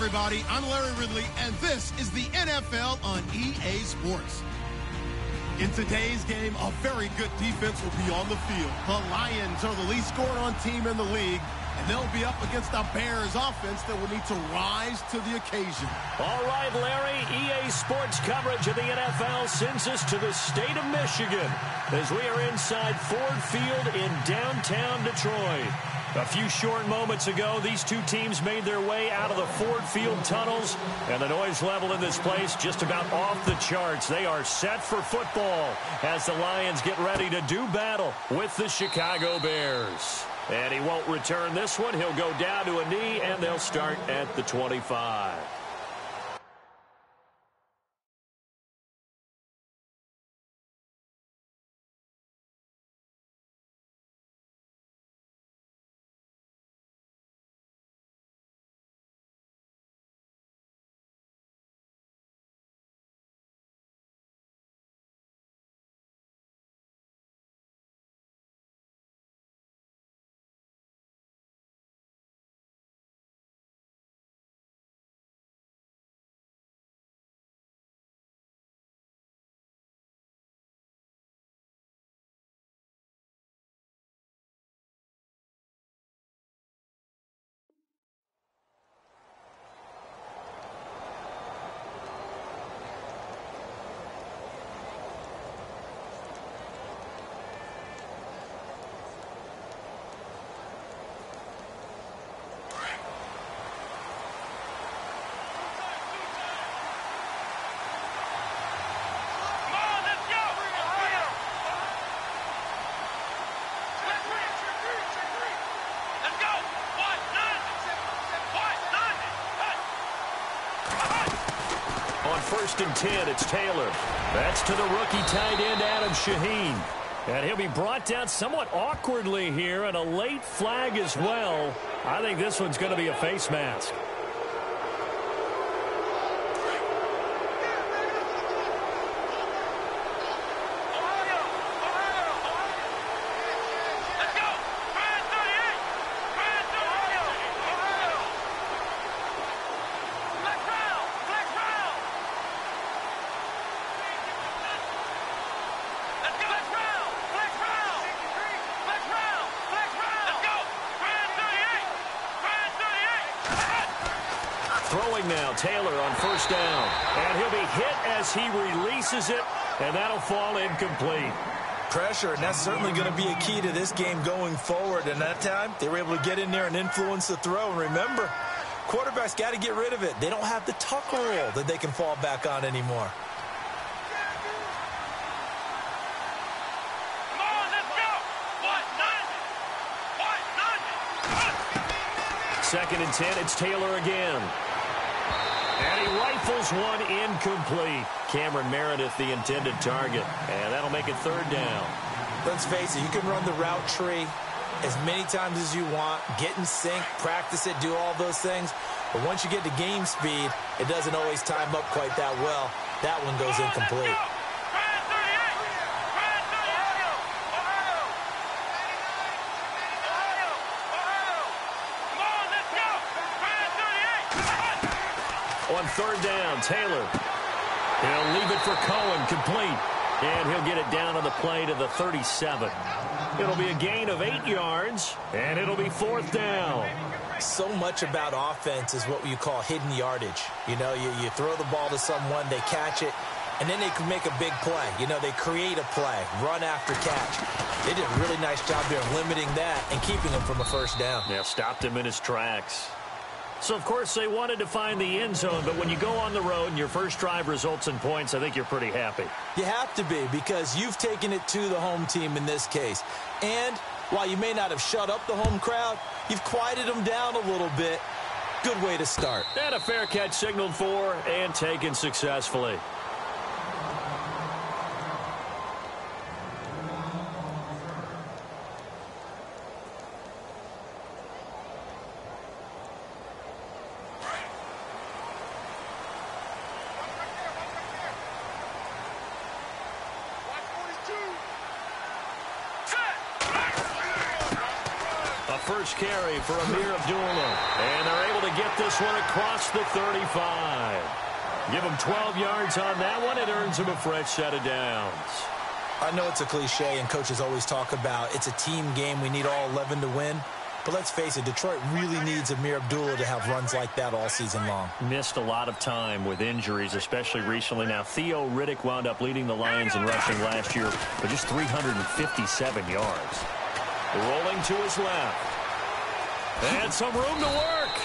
everybody. I'm Larry Ridley, and this is the NFL on EA Sports. In today's game, a very good defense will be on the field. The Lions are the least scored-on team in the league, and they'll be up against a Bears offense that will need to rise to the occasion. All right, Larry, EA Sports coverage of the NFL sends us to the state of Michigan as we are inside Ford Field in downtown Detroit. A few short moments ago, these two teams made their way out of the Ford Field tunnels, and the noise level in this place just about off the charts. They are set for football as the Lions get ready to do battle with the Chicago Bears. And he won't return this one. He'll go down to a knee, and they'll start at the 25. First and 10, it's Taylor. That's to the rookie tight end, Adam Shaheen. And he'll be brought down somewhat awkwardly here, and a late flag as well. I think this one's going to be a face mask. Throwing now, Taylor on first down. And he'll be hit as he releases it, and that'll fall incomplete. Pressure, and that's certainly going to be a key to this game going forward. And that time, they were able to get in there and influence the throw. And remember, quarterbacks got to get rid of it. They don't have the tucker roll that they can fall back on anymore. Second and 10, it's Taylor again. And he rifles one incomplete. Cameron Meredith, the intended target. And that'll make it third down. Let's face it, you can run the route tree as many times as you want, get in sync, practice it, do all those things. But once you get to game speed, it doesn't always time up quite that well. That one goes incomplete. On third down, Taylor. He'll leave it for Cohen, complete. And he'll get it down on the play to the 37. It'll be a gain of 8 yards, and it'll be fourth down. So much about offense is what you call hidden yardage. You know, you throw the ball to someone, they catch it, and then they can make a big play. You know, they create a play, run after catch. They did a really nice job there limiting that and keeping him from a first down. Yeah, stopped him in his tracks. So, of course, they wanted to find the end zone, but when you go on the road and your first drive results in points, I think you're pretty happy. You have to be, because you've taken it to the home team in this case. And while you may not have shut up the home crowd, you've quieted them down a little bit. Good way to start. And a fair catch signaled for and taken successfully. first carry for Amir Abdullah. And they're able to get this one across the 35. Give him 12 yards on that one. It earns him a fresh set of downs. I know it's a cliche, and coaches always talk about it's a team game. We need all 11 to win. But let's face it, Detroit really needs Amir Abdullah to have runs like that all season long. Missed a lot of time with injuries, especially recently. Now, Theo Riddick wound up leading the Lions in rushing last year for just 357 yards. Rolling to his left. And some room to work.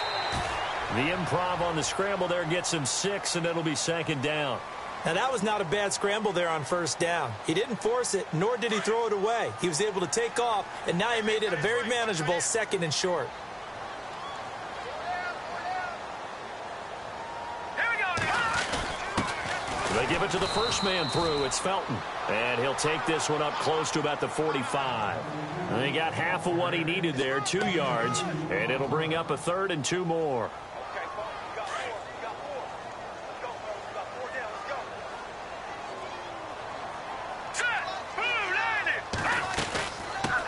The improv on the scramble there gets him 6, and it'll be second down. Now, that was not a bad scramble there on first down. He didn't force it, nor did he throw it away. He was able to take off, and now he made it a very manageable second and short. They give it to the first man through. It's Felton. And he'll take this one up close to about the 45. And he got half of what he needed there, 2 yards. And it'll bring up a 3rd and 2 more.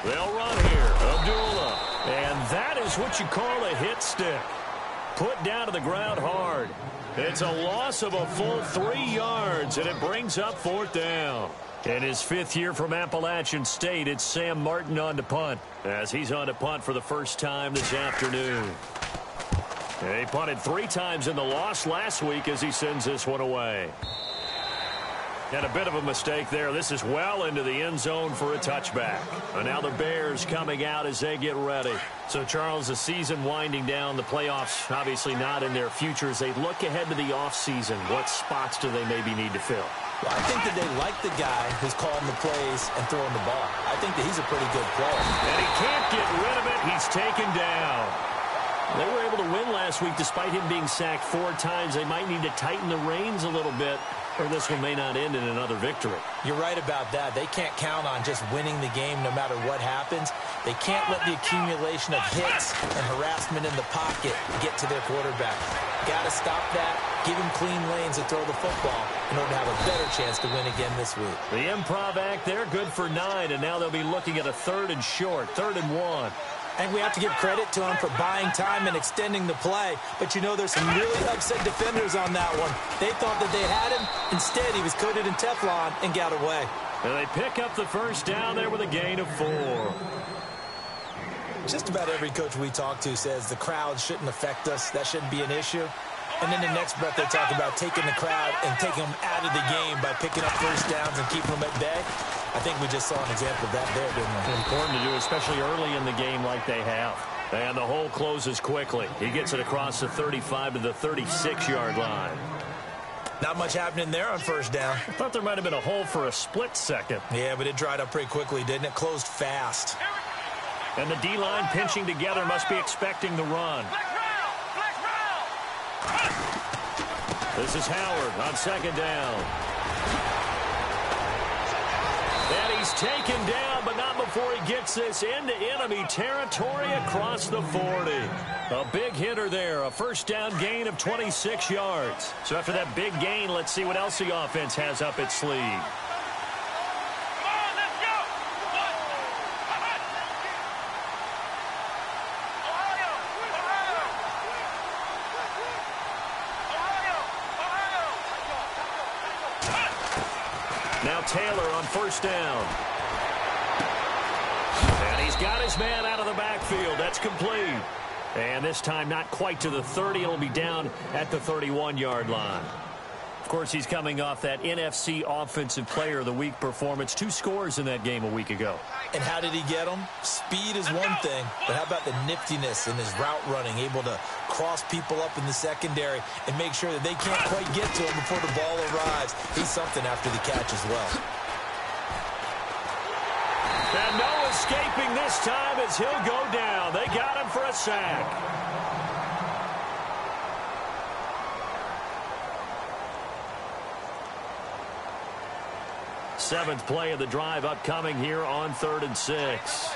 They'll run here. Abdullah. And that is what you call a hit stick. Put down to the ground hard. It's a loss of a full 3 yards, and it brings up 4th down. In his 5th year from Appalachian State, it's Sam Martin on to punt, as he's on to punt for the first time this afternoon. He punted 3 times in the loss last week as he sends this one away. And a bit of a mistake there. This is well into the end zone for a touchback. And now the Bears coming out as they get ready. So, Charles, the season winding down, the playoffs obviously not in their future. As they look ahead to the offseason, what spots do they maybe need to fill? Well, I think that they like the guy who's calling the plays and throwing the ball. I think that he's a pretty good player. And he can't get rid of it. He's taken down. They were able to win last week despite him being sacked 4 times. They might need to tighten the reins a little bit, or this one may not end in another victory. You're right about that. They can't count on just winning the game no matter what happens. They can't let the accumulation of hits and harassment in the pocket get to their quarterback. Got to stop that, give him clean lanes to throw the football in order to have a better chance to win again this week. The improv act there, good for 9, and now they'll be looking at a 3rd and short, 3rd and 1. And we have to give credit to him for buying time and extending the play. But, you know, there's some really upset defenders on that one. They thought that they had him. Instead, he was coated in Teflon and got away. And they pick up the first down there with a gain of 4. Just about every coach we talk to says the crowd shouldn't affect us. That shouldn't be an issue. And then the next breath they talk about taking the crowd and taking them out of the game by picking up first downs and keeping them at bay. I think we just saw an example of that there, didn't we? Important to do, especially early in the game like they have. And the hole closes quickly. He gets it across the 35 to the 36-yard line. Not much happening there on first down. I thought there might have been a hole for a split second. Yeah, but it dried up pretty quickly, didn't it? Closed fast. And the D-line pinching together must be expecting the run. This is Howard on second down. And he's taken down, but not before he gets this into enemy territory across the 40. A big hitter there, a first down gain of 26 yards. So after that big gain, let's see what else the offense has up its sleeve. Now Taylor on first down. And he's got his man out of the backfield. That's complete. And this time not quite to the 30. It'll be down at the 31-yard line. Of course, he's coming off that NFC Offensive Player of the Week performance. 2 scores in that game a week ago. And how did he get them? Speed is one thing, but how about the niftiness in his route running, able to cross people up in the secondary and make sure that they can't quite get to him before the ball arrives. He's something after the catch as well. And no escaping this time as he'll go down. They got him for a sack. Seventh play of the drive upcoming here on 3rd and 6.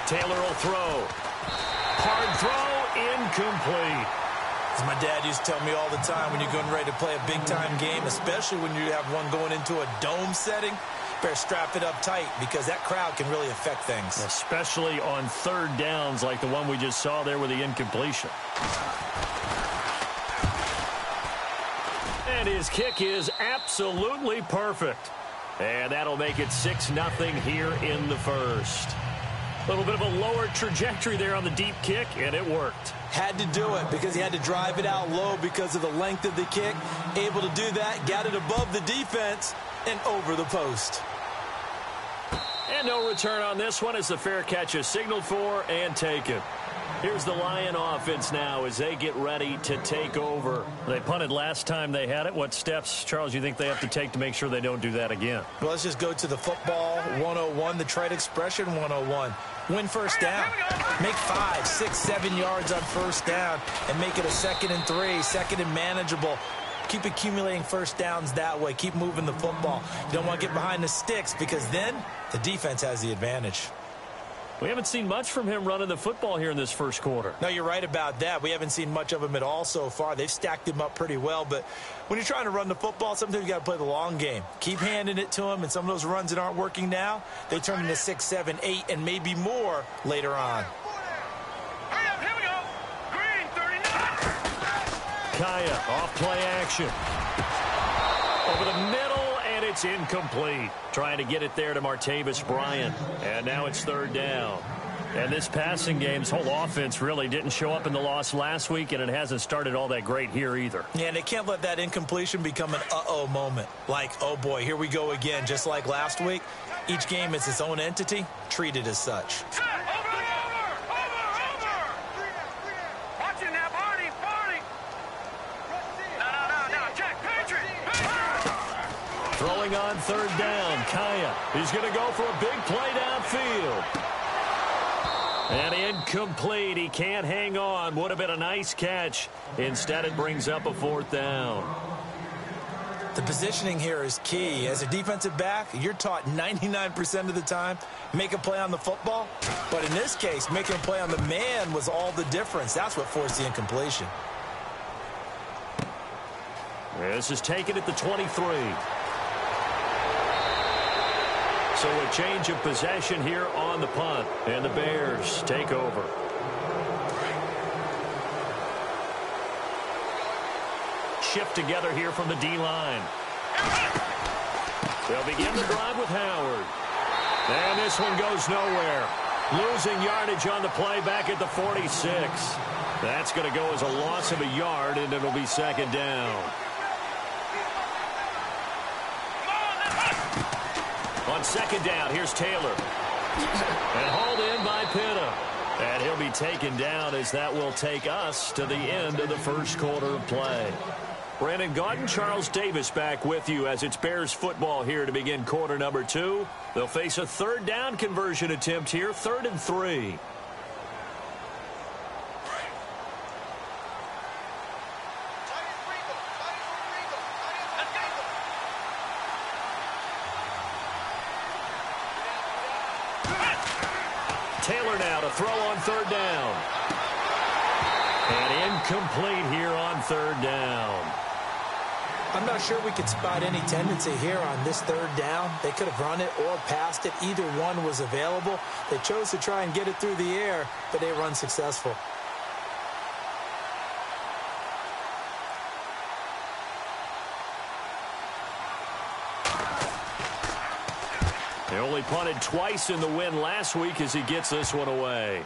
Taylor will throw. Hard throw, incomplete. As my dad used to tell me all the time, when you're getting ready to play a big-time game, especially when you have one going into a dome setting, better strap it up tight because that crowd can really affect things. Especially on third downs like the one we just saw there with the incompletion. And his kick is absolutely perfect. And that'll make it 6-0 here in the first. A little bit of a lower trajectory there on the deep kick, and it worked. Had to do it because he had to drive it out low because of the length of the kick. Able to do that, got it above the defense, and over the post. And no return on this one as the fair catch is signaled for and taken. Here's the Lion offense now as they get ready to take over. They punted last time they had it. What steps, Charles, you think they have to take to make sure they don't do that again? Well, let's just go to the football 101, the trade expression 101. Win first down. Make 5, 6, 7 yards on first down and make it a 2nd and 3, 2nd and manageable. Keep accumulating first downs that way. Keep moving the football. You don't want to get behind the sticks because then the defense has the advantage. We haven't seen much from him running the football here in this first quarter. No, you're right about that. We haven't seen much of him at all so far. They've stacked him up pretty well, but when you're trying to run the football, sometimes you got to play the long game. Keep handing it to him, and some of those runs that aren't working now, they turn into 6, 7, 8, and maybe more later on. Hurry up, here we go. Green, 39. Kaya off play action. Over the middle, and it's incomplete. Trying to get it there to Martavis Bryant. And now it's third down. And this passing game's whole offense really didn't show up in the loss last week, and it hasn't started all that great here either. Yeah, and they can't let that incompletion become an uh-oh moment. Like, oh boy, here we go again, just like last week. Each game is its own entity, treated as such. Throwing on third down, Kaya. He's going to go for a big play downfield. And incomplete. He can't hang on. Would have been a nice catch. Instead, it brings up a 4th down. The positioning here is key. As a defensive back, you're taught 99% of the time, make a play on the football. But in this case, making a play on the man was all the difference. That's what forced the incompletion. This is taken at the 23. So a change of possession here on the punt. And the Bears take over. Shift together here from the D-line. They'll begin the drive with Howard. And this one goes nowhere. Losing yardage on the play back at the 46. That's going to go as a loss of a yard, and it'll be 2nd down. On 2nd down, here's Taylor. And hauled in by Pitta. And he'll be taken down as that will take us to the end of the first quarter of play. Brandon Gaudin, Charles Davis back with you as it's Bears football here to begin quarter number 2. They'll face a 3rd down conversion attempt here, 3rd and 3. Taylor now to throw on 3rd down. And incomplete here on 3rd down. I'm not sure we could spot any tendency here on this 3rd down. They could have run it or passed it. Either one was available. They chose to try and get it through the air, but they were unsuccessful. They only punted twice in the win last week as he gets this one away.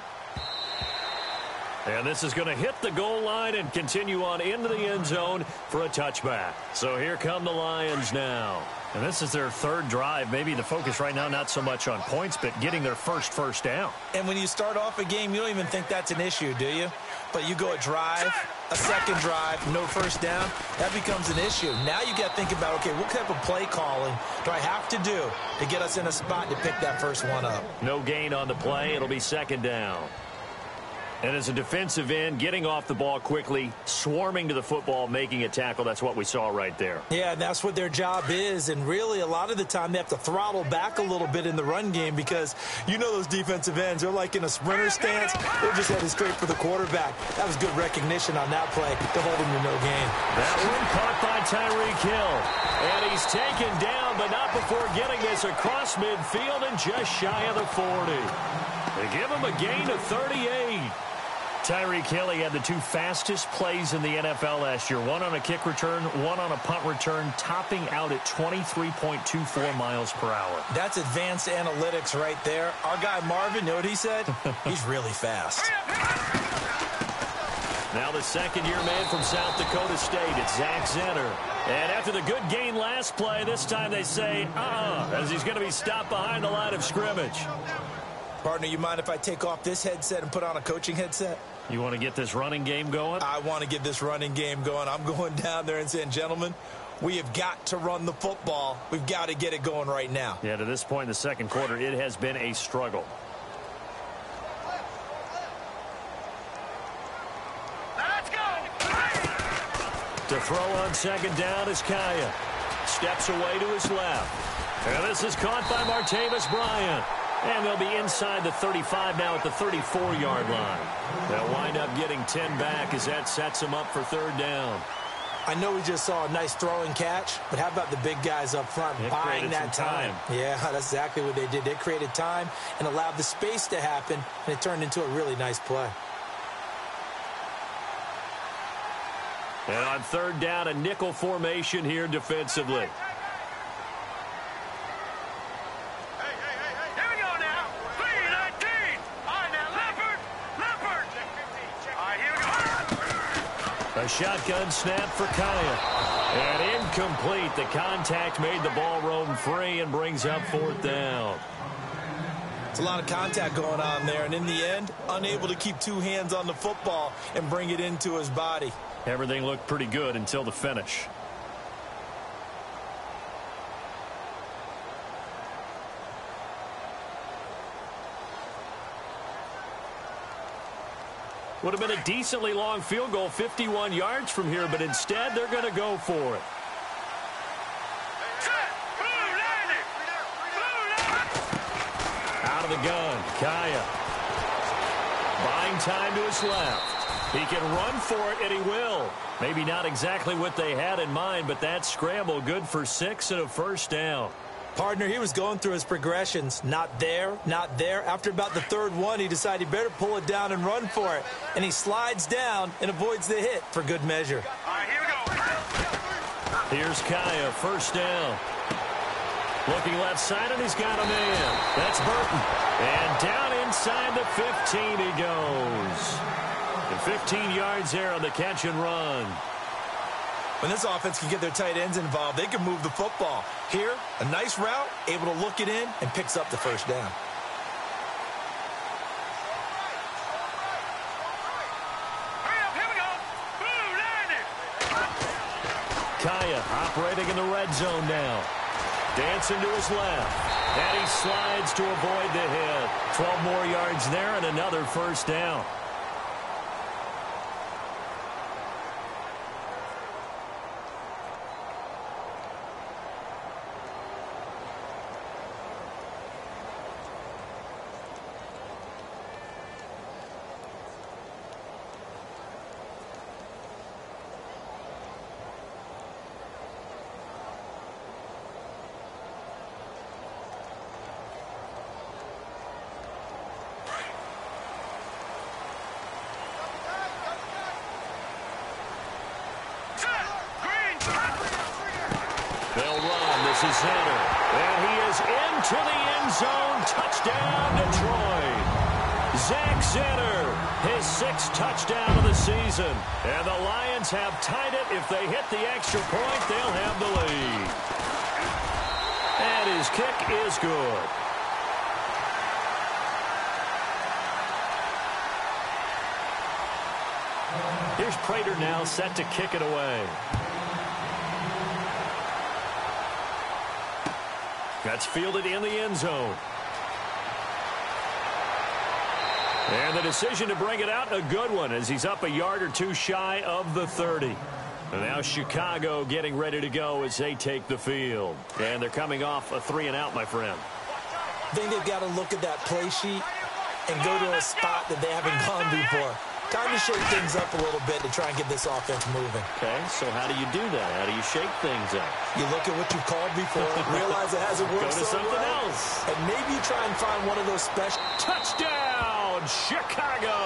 And this is going to hit the goal line and continue on into the end zone for a touchback. So here come the Lions now. And this is their 3rd drive. Maybe the focus right now not so much on points, but getting their first down. And when you start off a game, you don't even think that's an issue, do you? But you go a drive, a 2nd drive, no first down, that becomes an issue. Now you got to think about, okay, what type of play calling do I have to do to get us in a spot to pick that first one up? No gain on the play. It'll be 2nd down. And as a defensive end, getting off the ball quickly, swarming to the football, making a tackle, that's what we saw right there. Yeah, that's what their job is. And really, a lot of the time, they have to throttle back a little bit in the run game because you know those defensive ends, they're like in a sprinter stance. They're just headed straight for the quarterback. That was good recognition on that play to hold him to no gain. That one caught by Tyreek Hill. And he's taken down, but not before getting this across midfield and just shy of the 40. They give him a gain of 38. Tyreek Hill, he had the two fastest plays in the NFL last year. One on a kick return, one on a punt return, topping out at 23.24 miles per hour. That's advanced analytics right there. Our guy Marvin, you know what he said? He's really fast. Now the second-year man from South Dakota State, it's Zach Zenner. And after the good gain last play, this time they say, as he's going to be stopped behind the line of scrimmage. Partner, you mind if I take off this headset and put on a coaching headset? You want to get this running game going? I want to get this running game going. I'm going down there and saying, gentlemen, we have got to run the football. We've got to get it going right now. Yeah, to this point in the second quarter, it has been a struggle. Let's go. To throw on second down is Kaya. Steps away to his left. And this is caught by Martavis Bryant. And they'll be inside the 35 now at the 34-yard line. They'll wind up getting 10 back as that sets them up for third down. I know we just saw a nice throwing catch, but how about the big guys up front buying that time? Yeah, that's exactly what they did. They created time and allowed the space to happen, and it turned into a really nice play. And on third down, a nickel formation here defensively. A shotgun snap for Kaya. And incomplete. The contact made the ball roam free and brings up fourth down. It's a lot of contact going on there, and in the end, unable to keep two hands on the football and bring it into his body. Everything looked pretty good until the finish. Would have been a decently long field goal, 51 yards from here, but instead they're going to go for it. Out of the gun, Kaya. Buying time to his left. He can run for it, and he will. Maybe not exactly what they had in mind, but that scramble good for 6 and a first down. Partner, he was going through his progressions. Not there, not there. After about the third one, he decided he better pull it down and run for it. And he slides down and avoids the hit for good measure. All right, here we go. Here's Kaya, first down. Looking left side, and he's got a man. That's Burton. And down inside the 15 he goes. And 15 yards there on the catch and run. When this offense can get their tight ends involved, they can move the football. Here, a nice route, able to look it in, and picks up the first down. Hurry up, here we go. Boom, landed. Kaya operating in the red zone now. Dancing to his left. And he slides to avoid the hit. 12 more yards there and another first down. This is Zenner, and he is into the end zone. Touchdown, Detroit. Zach Zenner, his 6th touchdown of the season. And the Lions have tied it. If they hit the extra point, they'll have the lead. And his kick is good. Here's Prater now set to kick it away. That's fielded in the end zone. And the decision to bring it out, a good one, as he's up a yard or two shy of the 30. And now Chicago getting ready to go as they take the field. And they're coming off a 3-and-out, my friend. I think they've got to look at that play sheet and go to a spot that they haven't gone before. Time to shake things up a little bit to try and get this offense moving. Okay, so how do you do that? How do you shake things up? You look at what you've called before, realize it hasn't worked Go to so something well, else. and maybe you try and find one of those special... Touchdown, Chicago!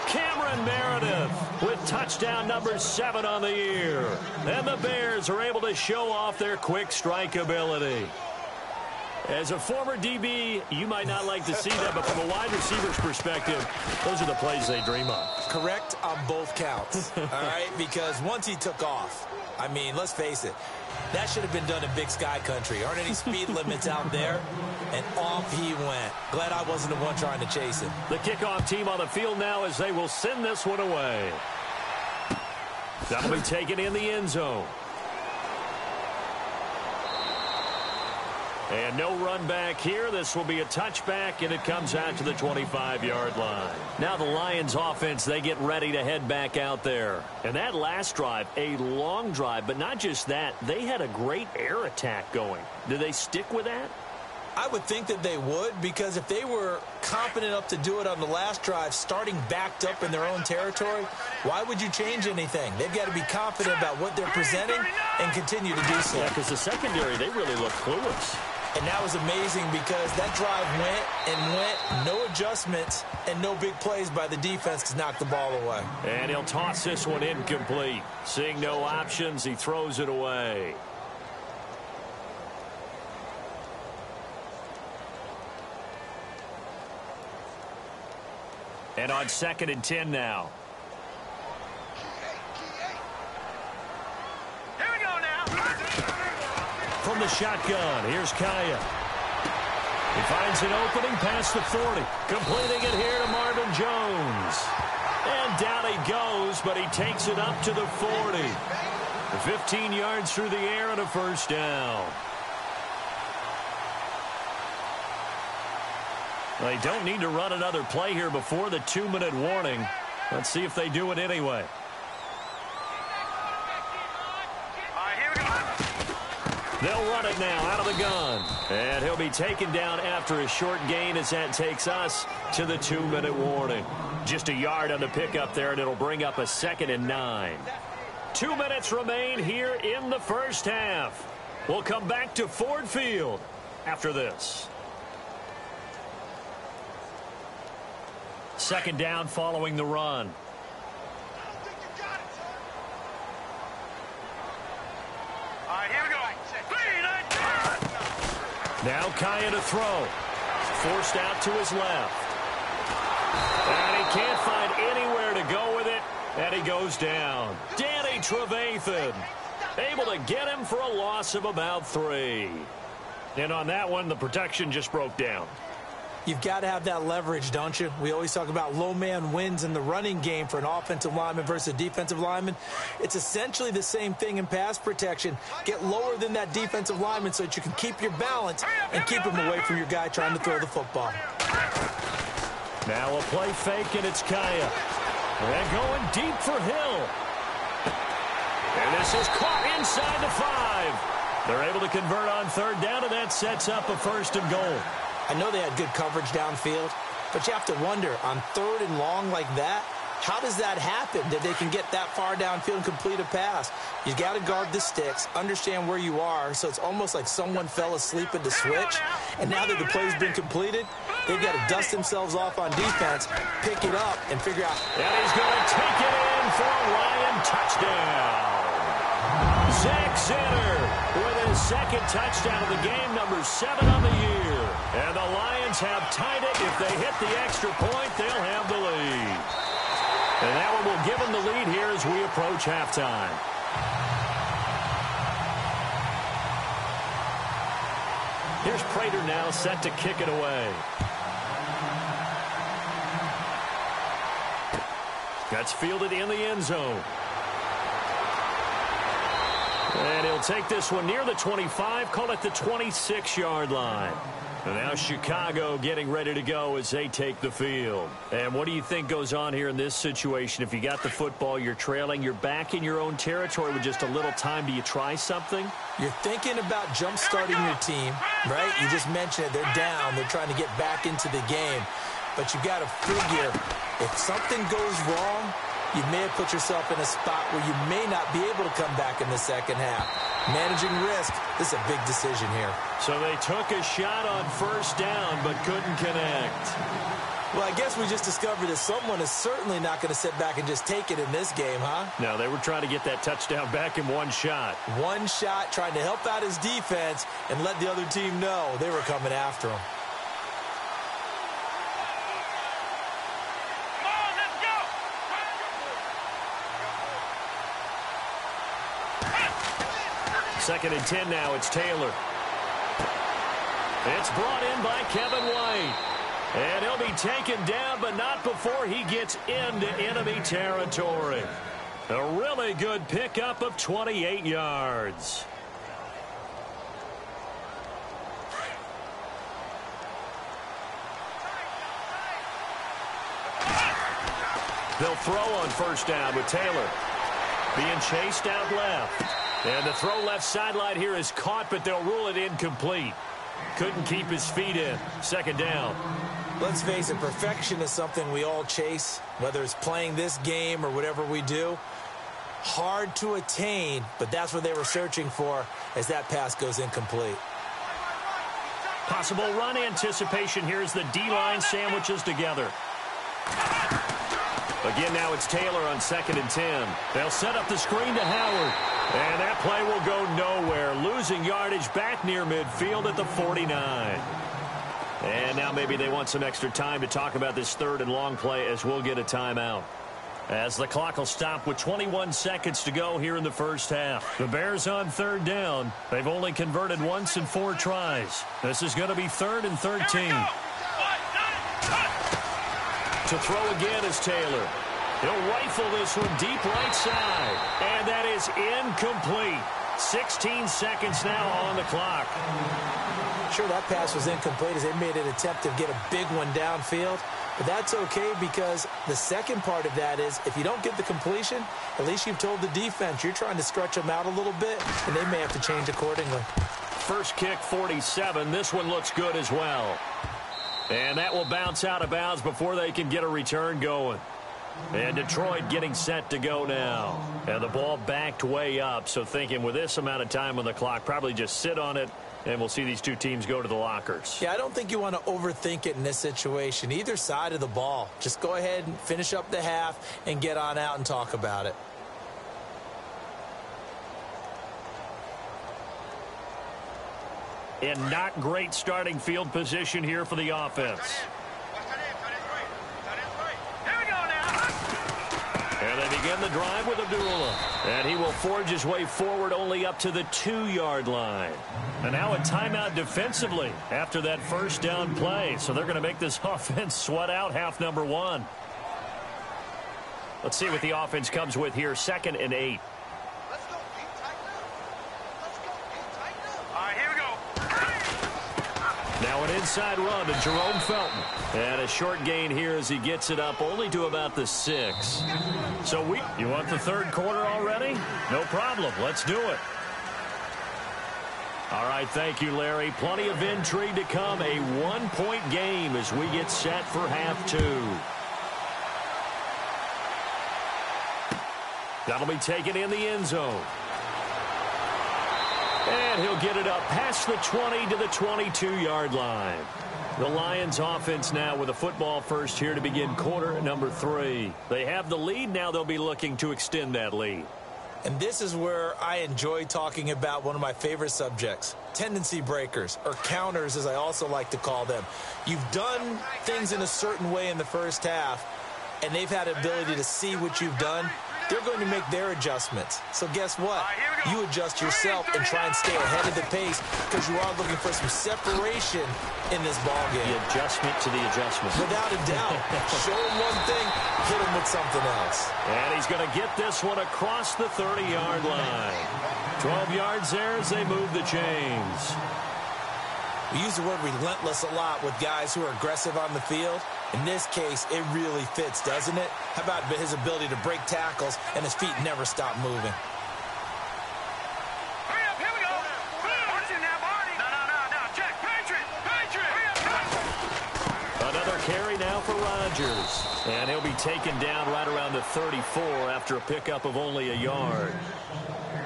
Cameron Meredith with touchdown number 7 on the year. And the Bears are able to show off their quick strike ability. As a former DB, you might not like to see that, but from a wide receiver's perspective, those are the plays they dream of. Correct on both counts, all right? Because once he took off, I mean, let's face it, that should have been done in Big Sky Country. Aren't any speed limits out there? And off he went. Glad I wasn't the one trying to chase him. The kickoff team on the field now as they will send this one away. That'll be taken in the end zone. And no run back here. This will be a touchback, and it comes out to the 25-yard line. Now the Lions offense, they get ready to head back out there. And that last drive, a long drive, but not just that. They had a great air attack going. Do they stick with that? I would think that they would, because if they were confident enough to do it on the last drive, starting backed up in their own territory, why would you change anything? They've got to be confident about what they're presenting and continue to do so. Yeah, because the secondary, they really look clueless. And that was amazing because that drive went and went, no adjustments and no big plays by the defense to knock the ball away. And he'll toss this one incomplete. Seeing no options, he throws it away. And on 2nd and 10 now. Here we go now. From the shotgun, here's Kaya. He finds an opening past the 40. Completing it here to Marvin Jones. And down he goes, but he takes it up to the 40. 15 yards through the air and a first down. They don't need to run another play here before the 2-minute warning. Let's see if they do it anyway. They'll run it now out of the gun. And he'll be taken down after a short gain as that takes us to the 2-minute warning. Just a yard on the pickup there, and it'll bring up a 2nd and 9. 2 minutes remain here in the first half. We'll come back to Ford Field after this. 2nd down following the run. Now Kaya to throw. Forced out to his left. And he can't find anywhere to go with it. And he goes down. Danny Trevathan able to get him for a loss of about 3. And on that one, the protection just broke down. You've got to have that leverage, don't you? We always talk about low man wins in the running game for an offensive lineman versus a defensive lineman. It's essentially the same thing in pass protection. Get lower than that defensive lineman so that you can keep your balance and keep him away from your guy trying to throw the football. Now a play fake, and it's Kaya. And going deep for Hill. And this is caught inside the 5. They're able to convert on 3rd down, and that sets up a 1st and goal. I know they had good coverage downfield, but you have to wonder, on 3rd and long like that, how does that happen that they can get that far downfield and complete a pass? You got to guard the sticks, understand where you are, so it's almost like someone fell asleep at the switch, and now that the play's been completed, they've got to dust themselves off on defense, pick it up, and figure out. And he's going to take it in for a Lion touchdown. Zach Zenner with his 2nd touchdown of the game, number 7 on the year. And the Lions have tied it. If they hit the extra point, they'll have the lead. And that one will give them the lead here as we approach halftime. Here's Prater now set to kick it away. That's fielded in the end zone. And he'll They'll take this one near the 25, call it the 26-yard line. And now Chicago getting ready to go as they take the field. And what do you think goes on here in this situation? If you got the football, you're trailing, you're back in your own territory with just a little time. Do you try something? You're thinking about jump-starting your team, right? You just mentioned it. They're down. They're trying to get back into the game. But you got to figure, if something goes wrong, you may have put yourself in a spot where you may not be able to come back in the second half. Managing risk, this is a big decision here. So they took a shot on first down but couldn't connect. Well, I guess we just discovered that someone is certainly not going to sit back and just take it in this game, huh? No, they were trying to get that touchdown back in one shot. One shot, trying to help out his defense and let the other team know they were coming after him. Second and 10 now. It's Taylor. It's brought in by Kevin White. And he'll be taken down, but not before he gets into enemy territory. A really good pickup of 28 yards. They'll throw on first down with Taylor. Being chased out left. And the throw left sideline here is caught, but they'll rule it incomplete. Couldn't keep his feet in. Second down. Let's face it, perfection is something we all chase, whether it's playing this game or whatever we do. Hard to attain, but that's what they were searching for as that pass goes incomplete. Possible run anticipation. Here's the D-line sandwiches together. Again, now it's Taylor on second and 10. They'll set up the screen to Howard. And that play will go nowhere. Losing yardage back near midfield at the 49. And now maybe they want some extra time to talk about this third and long play as we'll get a timeout. As the clock will stop with 21 seconds to go here in the first half. The Bears on third down. They've only converted once in 4 tries. This is going to be 3rd and 13. To throw again is Taylor. He'll rifle this one deep right side. And that is incomplete. 16 seconds now on the clock. Sure, that pass was incomplete as they made an attempt to get a big one downfield. But that's okay because the second part of that is if you don't get the completion, at least you've told the defense you're trying to stretch them out a little bit, and they may have to change accordingly. First kick, 47. This one looks good as well. And that will bounce out of bounds before they can get a return going. And Detroit getting set to go now. And the ball backed way up. So thinking with this amount of time on the clock, probably just sit on it, and we'll see these two teams go to the lockers. Yeah, I don't think you want to overthink it in this situation. Either side of the ball. Just go ahead and finish up the half and get on out and talk about it. And not great starting field position here for the offense. And they begin the drive with Abdullah. And he will forge his way forward only up to the 2-yard line. And now a timeout defensively after that first down play. So they're going to make this offense sweat out half number 1. Let's see what the offense comes with here. 2nd and 8. Now an inside run to Jerome Felton. And a short gain here as he gets it up only to about the 6. So you want the third quarter already? No problem. Let's do it. All right, thank you, Larry. Plenty of intrigue to come. A 1-point game as we get set for half 2. That'll be taken in the end zone. And he'll get it up past the 20 to the 22-yard line. The Lions offense now with a football first here to begin quarter number 3. They have the lead. Now they'll be looking to extend that lead. And this is where I enjoy talking about one of my favorite subjects, tendency breakers, or counters as I also like to call them. You've done things in a certain way in the first half, and they've had ability to see what you've done they're going to make their adjustments. So guess what? You adjust yourself and try and stay ahead of the pace because you are looking for some separation in this ball game. The adjustment to the adjustment. Without a doubt. Show him one thing, hit him with something else. And he's going to get this one across the 30-yard line. 12 yards there as they move the chains. We use the word relentless a lot with guys who are aggressive on the field. In this case, it really fits, doesn't it? How about his ability to break tackles and his feet never stop moving? Hurry up, here we go. Watch it now, Barney. No. Check. Patriot. Hurry up. Another carry now for Rodgers. And he'll be taken down right around the 34 after a pickup of only a yard.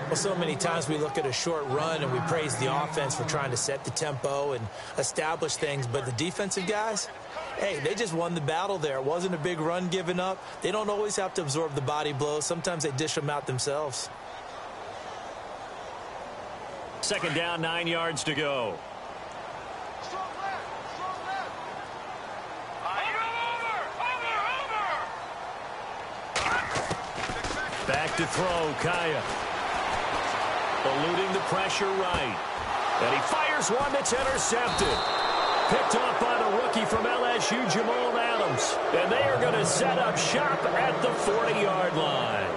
Well, so many times we look at a short run and we praise the offense for trying to set the tempo and establish things, but the defensive guys, hey, they just won the battle there. It wasn't a big run given up. They don't always have to absorb the body blows. Sometimes they dish them out themselves. Second down, 9 yards to go. Back to throw, Kaya. Eluding the pressure right. And he fires one that's intercepted. Picked off by the rookie from LSU, Jamal Adams. And they are going to set up shop at the 40-yard line.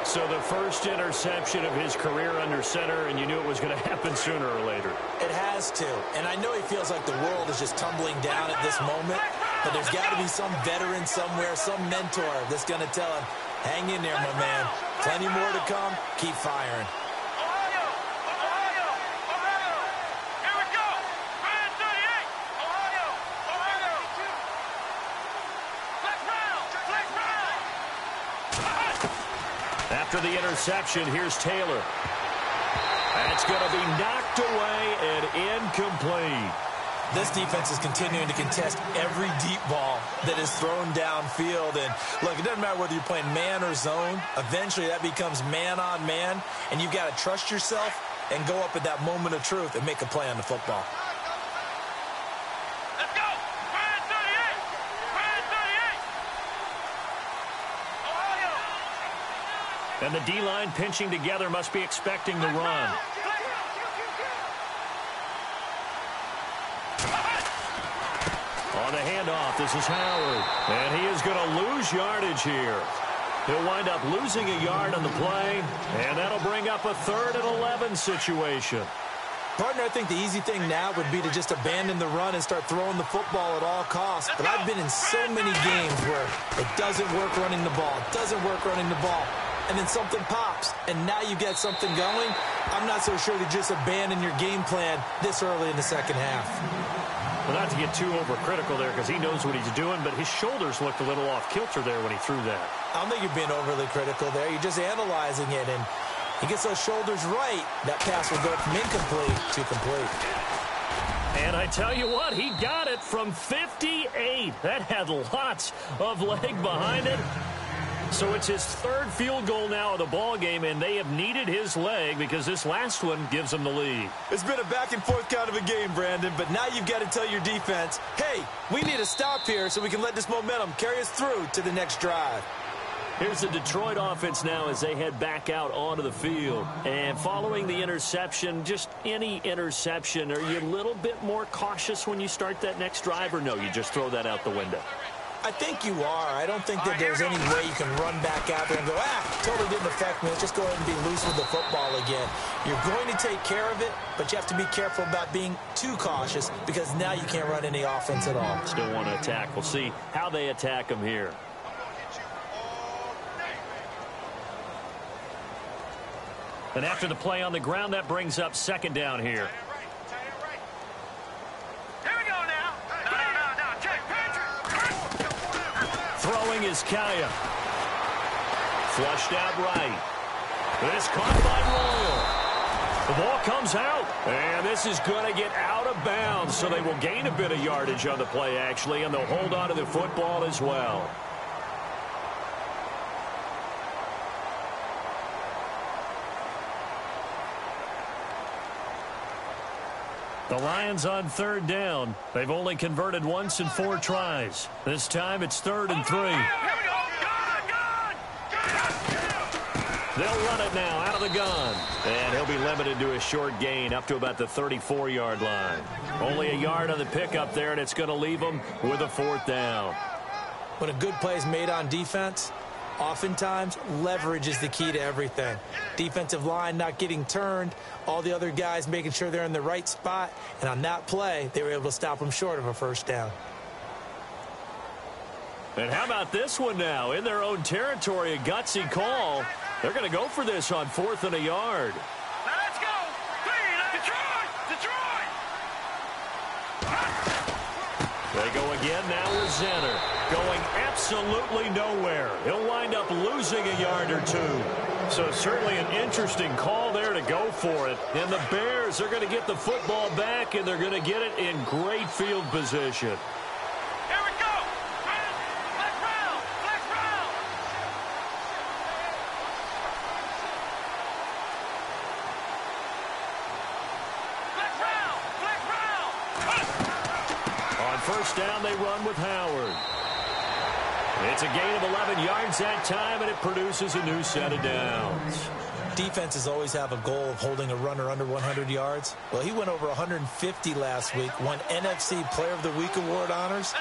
So the first interception of his career under center, and you knew it was going to happen sooner or later. It has to. And I know he feels like the world is just tumbling down at this moment, but there's got to be some veteran somewhere, some mentor that's going to tell him, hang in there, my man. Plenty more to come. Keep firing. After the interception, here's Taylor. That's going to be knocked away and incomplete. This defense is continuing to contest every deep ball that is thrown downfield. And, look, it doesn't matter whether you're playing man or zone. Eventually, that becomes man-on-man, and you've got to trust yourself and go up at that moment of truth and make a play on the football. Let's go! Brand 38! Brand 38! And the D-line pinching together must be expecting the run. On the handoff, this is Howard. And he is going to lose yardage here. He'll wind up losing a yard on the play, and that'll bring up a 3rd and 11 situation. Partner, I think the easy thing now would be to just abandon the run and start throwing the football at all costs. But I've been in so many games where it doesn't work running the ball, and then something pops, and now you get something going. I'm not so sure to just abandon your game plan this early in the second half. Well, not to get too overcritical there because he knows what he's doing, but his shoulders looked a little off kilter there when he threw that. I don't think you're being overly critical there. You're just analyzing it, and he gets those shoulders right. That pass will go from incomplete to complete. And I tell you what, he got it from 58. That had lots of leg behind it. So it's his 3rd field goal now of the ball game, and they have needed his leg because this last one gives them the lead. It's been a back-and-forth kind of a game, Brandon, but now you've got to tell your defense, hey, we need to stop here so we can let this momentum carry us through to the next drive. Here's the Detroit offense now as they head back out onto the field. And following the interception, just any interception, are you a little bit more cautious when you start that next drive, or no, you just throw that out the window? I think you are. I don't think that there's any way you can run back out there and go, totally didn't affect me. Let's just go ahead and be loose with the football again. You're going to take care of it, but you have to be careful about being too cautious because now you can't run any offense at all. Still want to attack. We'll see how they attack him here. And after the play on the ground, that brings up 2nd down here. Throwing is Kaya. Flushed out right. This caught by Royal. The ball comes out, and this is going to get out of bounds, so they will gain a bit of yardage on the play, actually, and they'll hold on to the football as well. The Lions on 3rd down. They've only converted once in 4 tries. This time it's 3rd and 3. Here we go. Good. They'll run it now out of the gun. And he'll be limited to a short gain up to about the 34-yard line. Only a yard on the pickup there, and it's going to leave them with a 4th down. When a good play is made on defense, oftentimes leverage is the key to everything. Defensive line not getting turned, all the other guys making sure they're in the right spot, and on that play, they were able to stop them short of a 1st down. And how about this one now? In their own territory, a gutsy call. They're going to go for this on 4th and a yard. Let's go! Detroit! Detroit! They go again now with Zenner. Going absolutely nowhere. He'll wind up losing a yard or 2. So certainly an interesting call there to go for it. And the Bears are going to get the football back, and they're going to get it in great field position. Here we go! Flex round! Flex round! Flex round! Flex round! On 1st down, they run with Howard. It's a gain of 11 yards that time, and it produces a new set of downs. Defenses always have a goal of holding a runner under 100 yards. Well, he went over 150 last week, won NFC Player of the Week award honors.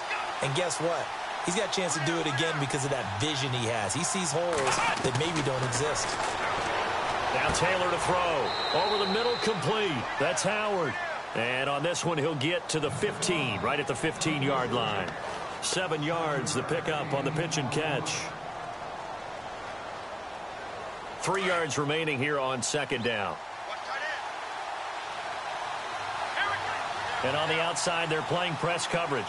And guess what? He's got a chance to do it again because of that vision he has. He sees holes that maybe don't exist. Now Taylor to throw. Over the middle, complete. That's Howard. And on this one, he'll get to the 15, right at the 15-yard line. 7 yards, the pickup on the pitch and catch. 3 yards remaining here on 2nd down. And on the outside, they're playing press coverage.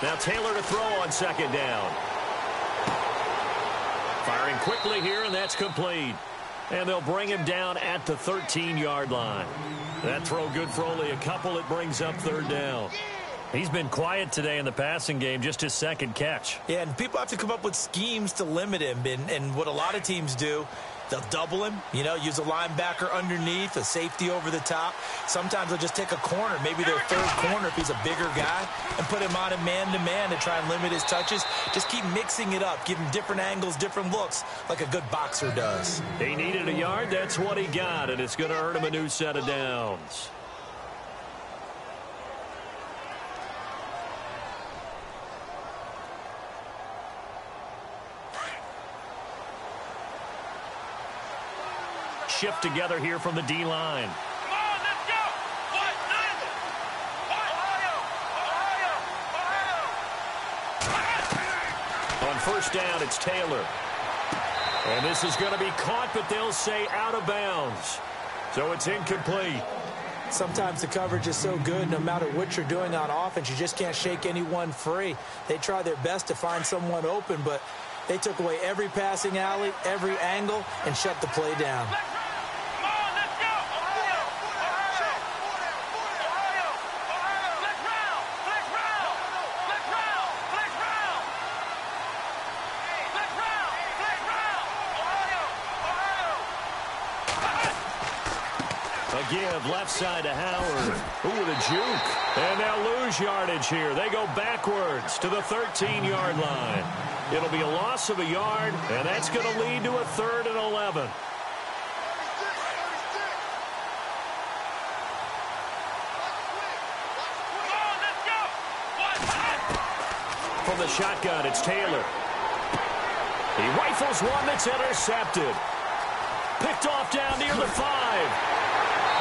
Now Taylor to throw on 2nd down. Firing quickly here, and that's complete. And they'll bring him down at the 13-yard line. That throw good for only a couple. It brings up 3rd down. He's been quiet today in the passing game, just his 2nd catch. Yeah, and people have to come up with schemes to limit him. And what a lot of teams do, they'll double him, use a linebacker underneath, a safety over the top. Sometimes they'll just take a corner, maybe their 3rd corner if he's a bigger guy, and put him on a man-to-man to try and limit his touches. Just keep mixing it up, give him different angles, different looks, like a good boxer does. He needed a yard. That's what he got, and it's going to earn him a new set of downs. Shift together here from the D-line. Come on, let's go! Ohio! On 1st down, it's Taylor. And this is going to be caught, but they'll say out of bounds. So it's incomplete. Sometimes the coverage is so good, no matter what you're doing on offense, you just can't shake anyone free. They try their best to find someone open, but they took away every passing alley, every angle, and shut the play down. Give left side to Howard. Ooh, the juke. And they'll lose yardage here. They go backwards to the 13-yard line. It'll be a loss of a yard, and that's going to lead to a 3rd and 11. From the shotgun, it's Taylor. He rifles one that's intercepted. Picked off down near the 5.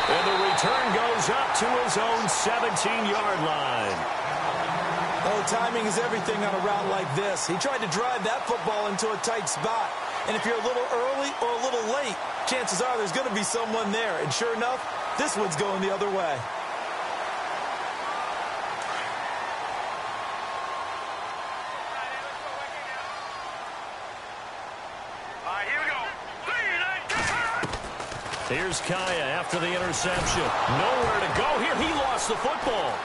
And the return goes up to his own 17-yard line. Oh, timing is everything on a route like this. He tried to drive that football into a tight spot. And if you're a little early or a little late, chances are there's going to be someone there. And sure enough, this one's going the other way. Here's Kaya after the interception. Nowhere to go here. He lost the football.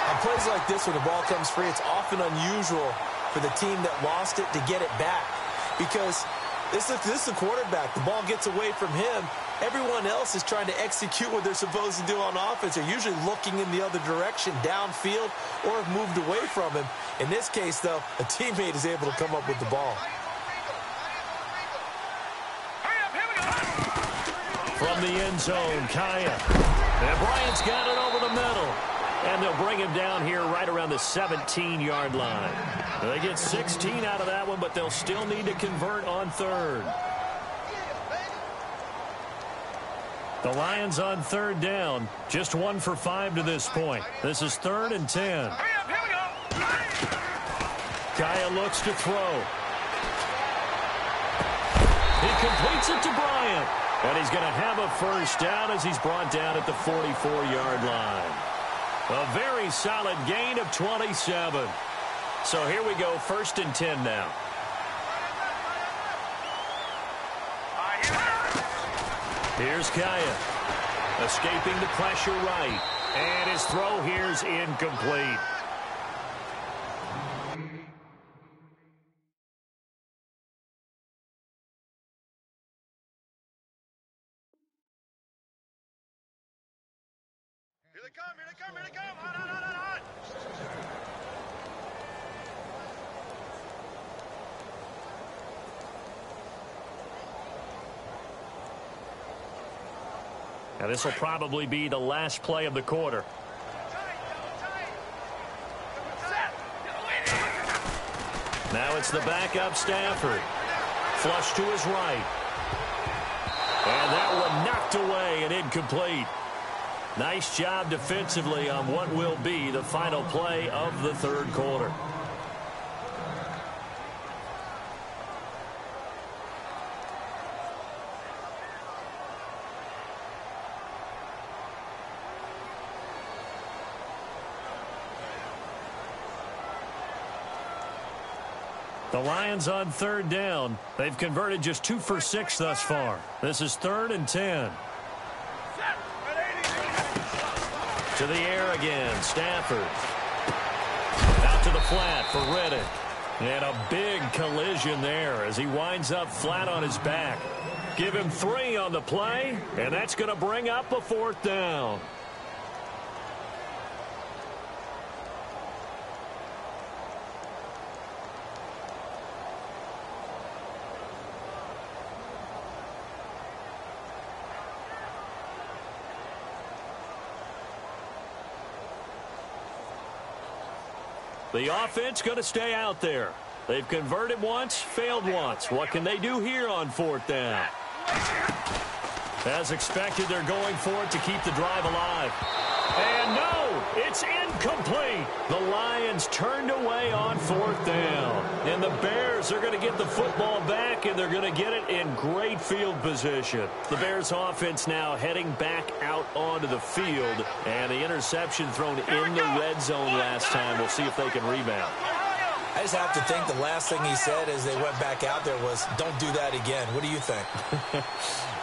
On plays like this, when the ball comes free, it's often unusual for the team that lost it to get it back. Because This is the quarterback. The ball gets away from him. Everyone else is trying to execute what they're supposed to do on offense. They're usually looking in the other direction, downfield, or have moved away from him. In this case, though, a teammate is able to come up with the ball. From the end zone, Kaya. And Bryant's got it over the middle. And they'll bring him down here right around the 17-yard line. They get 16 out of that one, but they'll still need to convert on third. The Lions on third down, just 1 for 5 to this point. This is 3rd and 10. Kaya looks to throw. He completes it to Bryant. And he's going to have a first down as he's brought down at the 44-yard line. A very solid gain of 27. So here we go, 1st and 10 now. Here's Kaya. Escaping the pressure right. And his throw here's incomplete. Here they come, here they come, here they come. On. Now this will probably be the last play of the quarter. Now it's the backup Stafford. Flush to his right. And that one knocked away and incomplete. Nice job defensively on what will be the final play of the third quarter. The Lions on third down. They've converted just 2 for 6 thus far. This is 3rd and 10. To the air again, Stafford. Out to the flat for Reddick. And a big collision there as he winds up flat on his back. Give him 3 on the play, and that's going to bring up a 4th down. The offense going to stay out there. They've converted once, failed once. What can they do here on 4th down? As expected, they're going for it to keep the drive alive. And no, it's incomplete. The Lions turned away on 4th down. And the Bears are going to get the football back, and they're going to get it in great field position. The Bears offense now heading back out onto the field. And the interception thrown in the red zone last time. We'll see if they can rebound. I just have to think the last thing he said as they went back out there was, don't do that again. What do you think?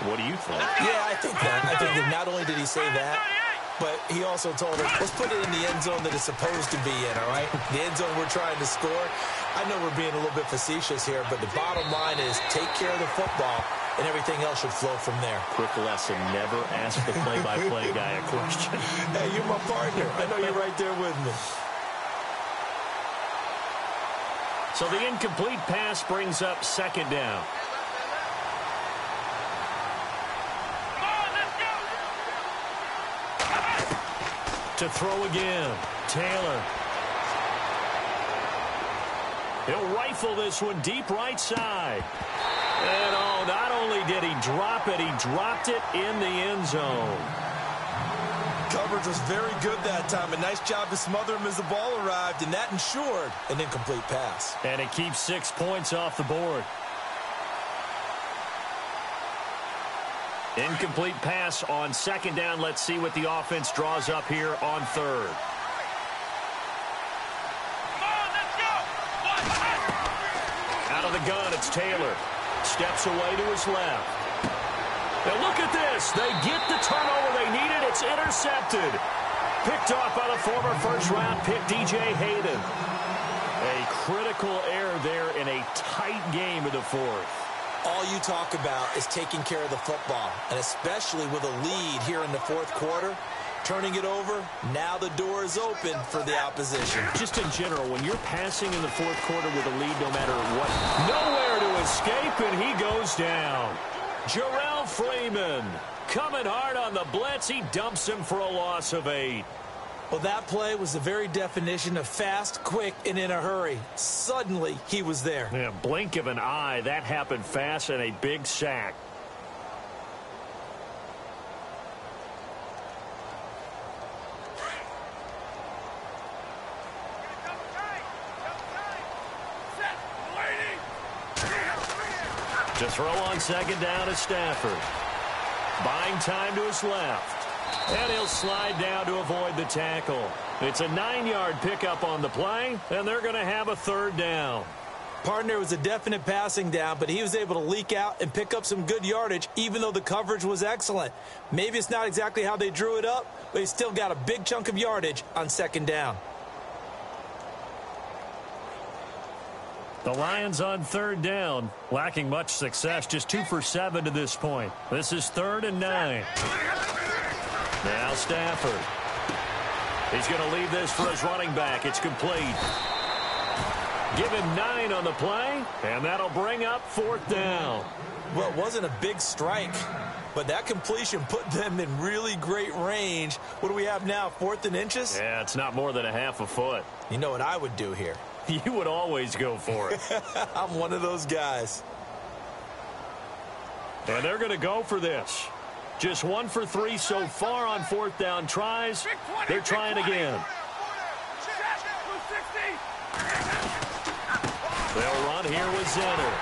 What do you think? Yeah, I think that. I think that not only did he say that, but he also told us, let's put it in the end zone that it's supposed to be in, all right? The end zone we're trying to score. I know we're being a little bit facetious here, but the bottom line is take care of the football, and everything else should flow from there. Quick lesson, never ask the play-by-play guy a question. Hey, you're my partner. I know you're right there with me. So the incomplete pass brings up 2nd down. To throw again, Taylor. He'll rifle this one deep right side. And oh, not only did he drop it, he dropped it in the end zone. Coverage was very good that time. A nice job to smother him as the ball arrived, and that ensured an incomplete pass. And it keeps 6 points off the board. Incomplete pass on 2nd down. Let's see what the offense draws up here on 3rd. Out of the gun, it's Taylor. Steps away to his left. Now look at this. They get the turnover they needed. It's intercepted. Picked off by the former first-round pick, DJ Hayden. A critical error there in a tight game in the 4th. all you talk about is taking care of the football, and especially with a lead here in the fourth quarter. Turning it over, now the door is open for the opposition. Just in general, when you're passing in the fourth quarter with a lead, no matter what, nowhere to escape, and he goes down. Jarrell Freeman coming hard on the blitz. He dumps him for a loss of 8. Well, that play was the very definition of fast, quick, and in a hurry. Suddenly, he was there. Yeah, blink of an eye. That happened fast, and a big sack. To throw on second down is Stafford. Buying time to his left. And he'll slide down to avoid the tackle. It's a 9-yard pickup on the play, and they're going to have a third down. Partner was a definite passing down, but he was able to leak out and pick up some good yardage, even though the coverage was excellent. Maybe it's not exactly how they drew it up, but he still got a big chunk of yardage on second down. The Lions on third down, lacking much success, just 2 for 7 to this point. This is 3rd and 9. Now Stafford. He's going to leave this for his running back. It's complete. Give him 9 on the play, and that'll bring up 4th down. Well, it wasn't a big strike, but that completion put them in really great range. What do we have now, 4th and inches? Yeah, it's not more than a half a foot. You know what I would do here? You would always go for it. I'm one of those guys. And they're going to go for this. Just 1 for 3 so far on 4th down tries. They're trying again. They'll run here with Zenner.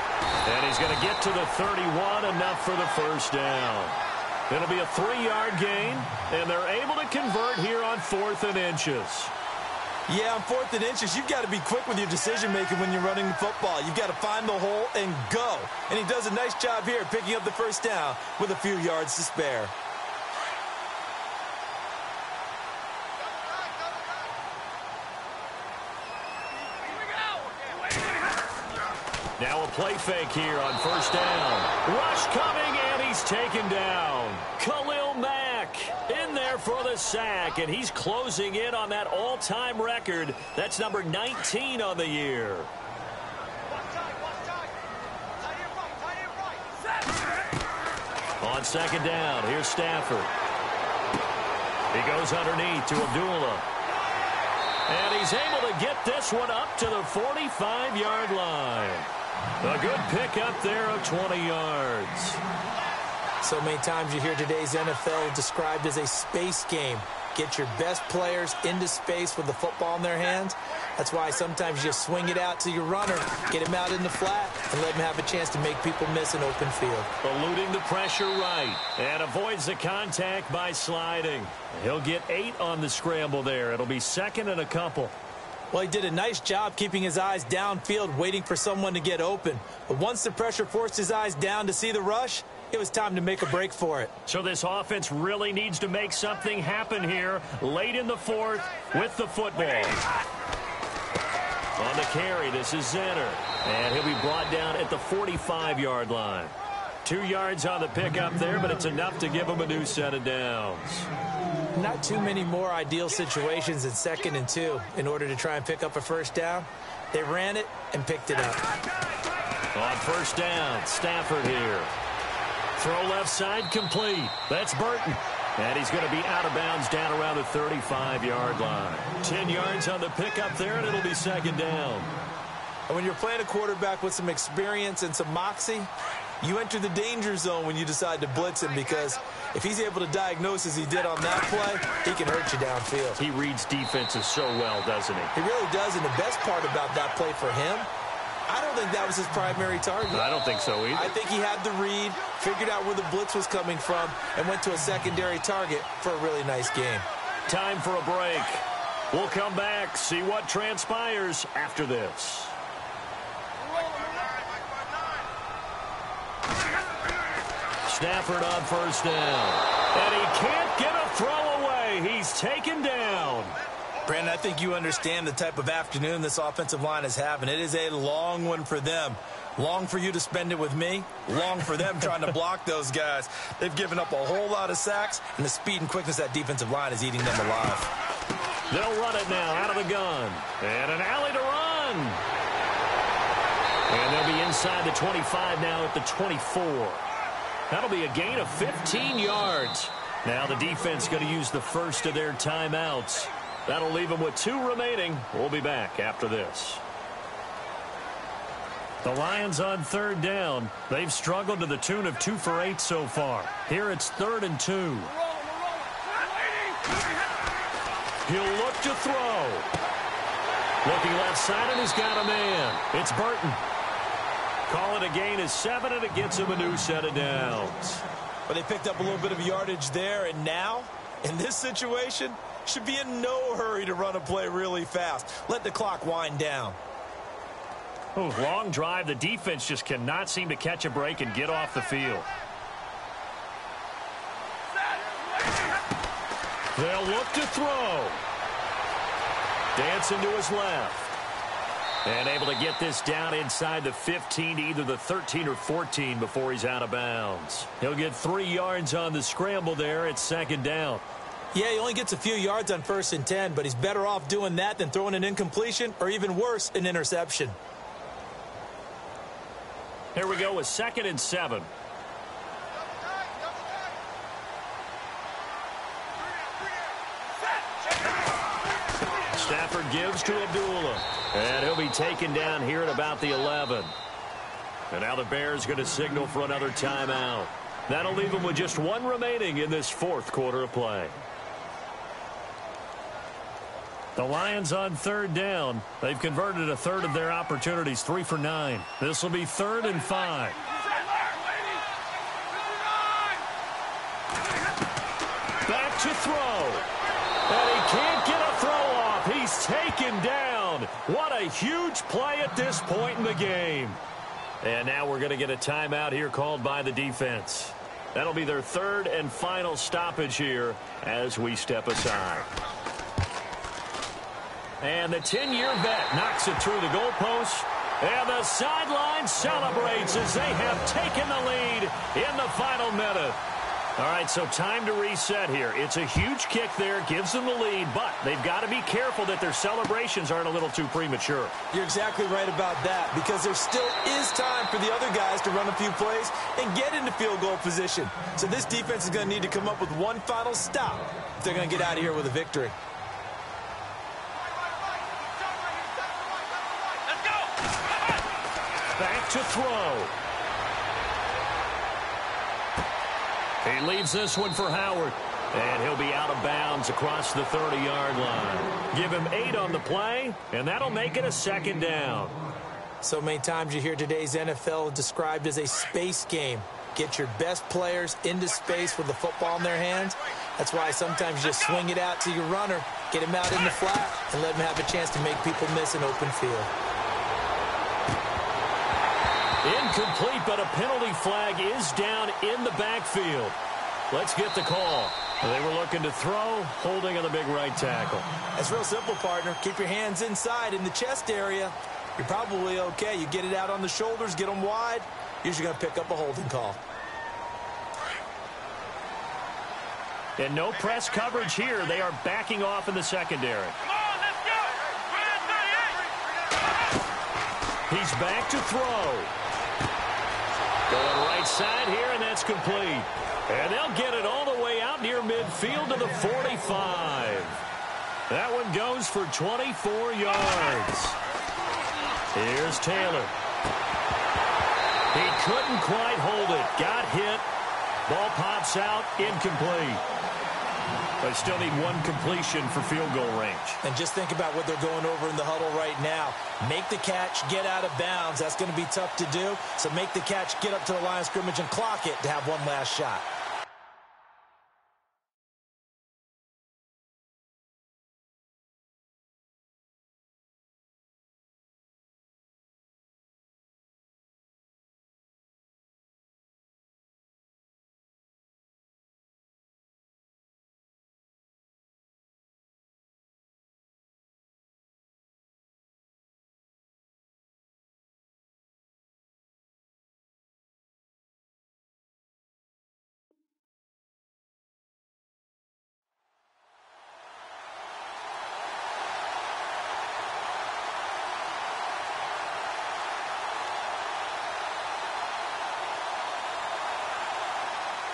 And he's going to get to the 31, enough for the first down. It'll be a 3-yard gain, and they're able to convert here on 4th and inches. Yeah, on 4th and inches, you've got to be quick with your decision-making when you're running the football. You've got to find the hole and go. And he does a nice job here picking up the first down with a few yards to spare. Now a play fake here on first down. Rush coming, and he's taken down. Khalil Mack in there for the sack, and he's closing in on that all-time record. That's number 19 on the year. On second down, here's Stafford. He goes underneath to Abdullah. And he's able to get this one up to the 45-yard line. A good pickup there of 20 yards. So many times you hear today's NFL described as a space game. Get your best players into space with the football in their hands. That's why sometimes you just swing it out to your runner, get him out in the flat, and let him have a chance to make people miss an open field. Eluding the pressure right, and avoids the contact by sliding. He'll get 8 on the scramble there. It'll be 2nd and a couple. Well, he did a nice job keeping his eyes downfield, waiting for someone to get open. But once the pressure forced his eyes down to see the rush, it was time to make a break for it. So this offense really needs to make something happen here late in the 4th with the football. On the carry, this is Zenner. And he'll be brought down at the 45-yard line. 2 yards on the pickup there, but it's enough to give him a new set of downs. Not too many more ideal situations than 2nd and 2 in order to try and pick up a first down. They ran it and picked it up. On first down, Stafford here. Throw left side complete. That's Burton. And he's going to be out of bounds down around the 35-yard line. 10 yards on the pickup there, and it'll be 2nd down. And when you're playing a quarterback with some experience and some moxie, you enter the danger zone when you decide to blitz him, because if he's able to diagnose as he did on that play, he can hurt you downfield. He reads defenses so well, doesn't he? He really does, and the best part about that play for him, I don't think that was his primary target. I don't think so either. I think he had the read, figured out where the blitz was coming from, and went to a secondary target for a really nice game. Time for a break. We'll come back, see what transpires after this. Stafford on first down. And he can't get a throw away. He's taken down. Brandon, I think you understand the type of afternoon this offensive line is having. It is a long one for them. Long for you to spend it with me. Long for them trying to block those guys. They've given up a whole lot of sacks, and the speed and quickness of that defensive line is eating them alive. They'll run it now out of the gun. And an alley to run. And they'll be inside the 25 now at the 24. That'll be a gain of 15 yards. Now the defense going to use the first of their timeouts. That'll leave them with 2 remaining. We'll be back after this. The Lions on 3rd down. They've struggled to the tune of 2 for 8 so far. Here it's 3rd and 2. He'll look to throw. Looking left side, and he's got a man. It's Burton. Call it a gain of 7, and it gets him a new set of downs. But they picked up a little bit of yardage there, and now, in this situation, should be in no hurry to run a play really fast. Let the clock wind down. Oh, long drive. The defense just cannot seem to catch a break and get off the field. They'll look to throw. Dancing to his left. And able to get this down inside the 15 to either the 13 or 14 before he's out of bounds. He'll get 3 yards on the scramble there. It's 2nd down. Yeah, he only gets a few yards on 1st and 10, but he's better off doing that than throwing an incompletion or even worse, an interception. Here we go with 2nd and 7. Stafford gives to Abdullah. And he'll be taken down here at about the 11. And now the Bears going to signal for another timeout. That'll leave them with just 1 remaining in this 4th quarter of play. The Lions on 3rd down. They've converted a third of their opportunities, 3 for 9. This will be 3rd and 5. Back to throw. And he can't get a throw off. He's taken down. What a huge play at this point in the game. And now we're going to get a timeout here called by the defense. That'll be their 3rd and final stoppage here as we step aside. And the 10-year vet knocks it through the goalpost. And the sideline celebrates as they have taken the lead in the final minute. All right, so time to reset here. It's a huge kick there, gives them the lead, but they've got to be careful that their celebrations aren't a little too premature. You're exactly right about that, because there still is time for the other guys to run a few plays and get into field goal position. So this defense is going to need to come up with one final stop if they're going to get out of here with a victory. Back to throw. He leaves this one for Howard. And he'll be out of bounds across the 30-yard line. Give him 8 on the play, and that'll make it a 2nd down. So many times you hear today's NFL described as a space game. Get your best players into space with the football in their hands. That's why sometimes you just swing it out to your runner, get him out in the flat, and let him have a chance to make people miss an open field. Incomplete, but a penalty flag is down in the backfield. Let's get the call. They were looking to throw, holding on the big right tackle. That's real simple, partner. Keep your hands inside in the chest area. You're probably okay. You get it out on the shoulders, get them wide. Usually going to pick up a holding call. And no press coverage here. They are backing off in the secondary. He's back to throw. Going right side here, and that's complete. And they'll get it all the way out near midfield to the 45. That one goes for 24 yards. Here's Taylor. He couldn't quite hold it. Got hit. Ball pops out, incomplete. They still need one completion for field goal range. And just think about what they're going over in the huddle right now. Make the catch, get out of bounds. That's going to be tough to do. So make the catch, get up to the line of scrimmage, and clock it to have one last shot.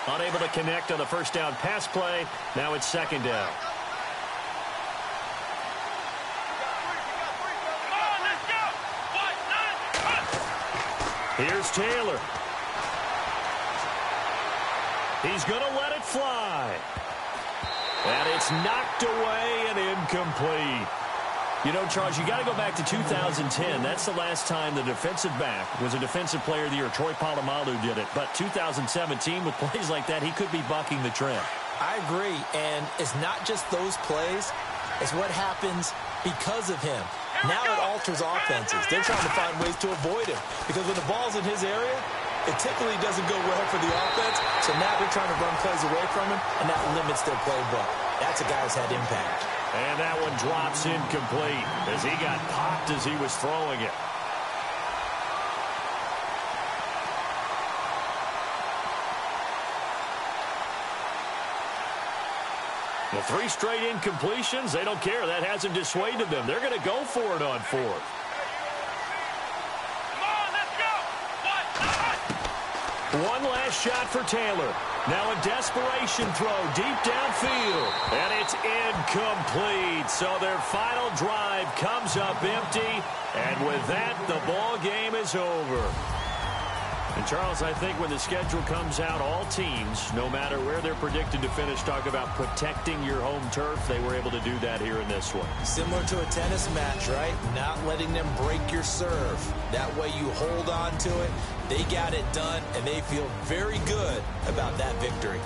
Unable to connect on the first down pass play. Now it's second down. Here's Taylor. He's going to let it fly. And it's knocked away and incomplete. You know, Charles, you got to go back to 2010. That's the last time the defensive back was a defensive player of the year. Troy Polamalu did it. But 2017, with plays like that, he could be bucking the trend. I agree. And it's not just those plays. It's what happens because of him. Now it alters offenses. They're trying to find ways to avoid him. Because when the ball's in his area, it typically doesn't go well for the offense. So now they're trying to run plays away from him, and that limits their playbook. That's a guy who's had impact. And that one drops incomplete as he got popped as he was throwing it. The 3 straight incompletions, they don't care. That hasn't dissuaded them. They're going to go for it on 4th. One last shot for Taylor. Now a desperation throw deep downfield. And it's incomplete. So their final drive comes up empty. And with that, the ball game is over. And, Charles, I think when the schedule comes out, all teams, no matter where they're predicted to finish, talk about protecting your home turf. They were able to do that here in this one. Similar to a tennis match, right? Not letting them break your serve. That way you hold on to it. They got it done, and they feel very good about that victory.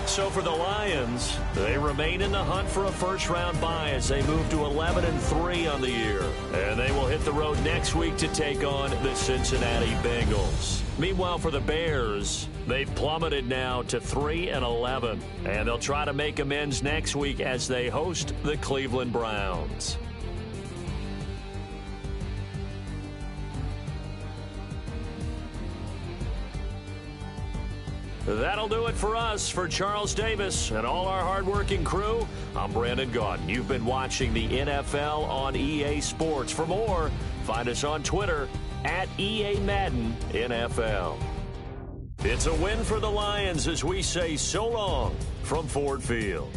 So for the Lions, they remain in the hunt for a first-round bye as they move to 11-3 on the year. And they will hit the road next week to take on the Cincinnati Bengals. Meanwhile, for the Bears, they've plummeted now to 3-11. And they'll try to make amends next week as they host the Cleveland Browns. That'll do it for us. For Charles Davis and all our hardworking crew, I'm Brandon Gaudin. You've been watching the NFL on EA Sports. For more, find us on Twitter at EA Madden NFL. It's a win for the Lions as we say so long from Ford Field.